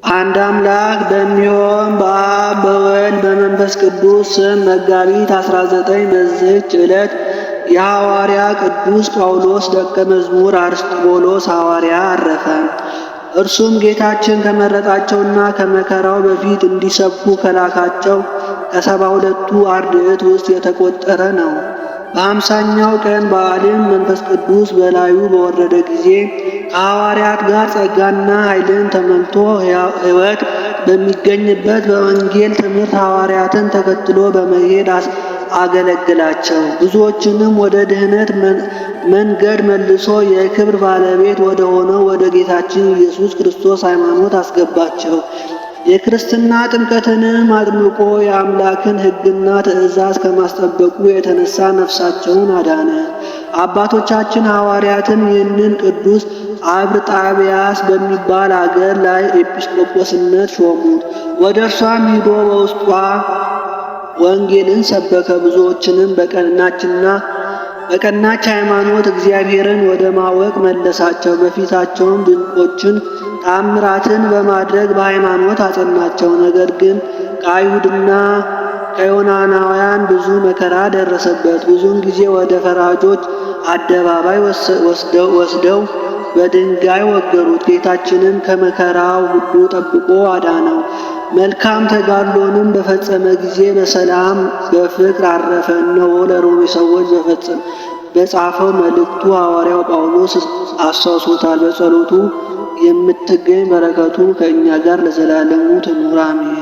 አንድ አምላክ በሚሆን በአብ በወልድ በመንፈስ ቅዱስ ስም መጋቢት 19 በዚህች ዕለት የሐዋርያ ቅዱስ ጳውሎስ ደቀ መዝሙር አርስጥሮሎስ ሐዋርያ አረፈ። እርሱም ጌታችን ከመረጣቸውና ከመከራው በፊት እንዲሰብኩ ከላካቸው ከ72ቱ አርድእት ውስጥ የተቆጠረ ነው። በ50ኛው ቀን በዓልም መንፈስ ቅዱስ በላዩ በወረደ ጊዜ ከሐዋርያት ጋር ጸጋና ኃይልን ተሞልቶ ሕይወት በሚገኝበት በወንጌል ትምህርት ሐዋርያትን ተከትሎ በመሄድ አገለግላቸው። ብዙዎችንም ወደ ድኅነት መንገድ መልሶ የክብር ባለቤት ወደ ሆነው ወደ ጌታችን ኢየሱስ ክርስቶስ ሃይማኖት አስገባቸው። የክርስትና ጥምቀትንም አጥምቆ የአምላክን ሕግና ትእዛዝ ከማስጠበቁ የተነሳ ነፍሳቸውን አዳነ። አባቶቻችን ሐዋርያትን ይህንን ቅዱስ አብርጣብያስ በሚባል አገር ላይ ኤጲስቆጶስነት ሾሙት። ወደ እርሷም ሂዶ በውስጧ ወንጌልን ሰበከ። ብዙዎችንም በቀናች ሃይማኖት እግዚአብሔርን ወደ ማወቅ መለሳቸው። በፊታቸውም ድንቆችን ታምራትን በማድረግ በሃይማኖት አጸናቸው። ነገር ግን ከአይሁድና ከዮናናውያን ብዙ መከራ ደረሰበት። ብዙውን ጊዜ ወደ ፈራጆች አደባባይ ወስደው በድንጋይ ወገሩት። ጌታችንም ከመከራው ሁሉ ጠብቆ አዳነው። መልካም ተጋድሎንም በፈጸመ ጊዜ በሰላም በፍቅር አረፈ። እነሆ ለሮሜ ሰዎች በጻፈው መልእክቱ ሐዋርያው ጳውሎስ አስታውሶታል። በጸሎቱ የምትገኝ በረከቱ ከእኛ ጋር ለዘላለሙ ትኑር አሜን።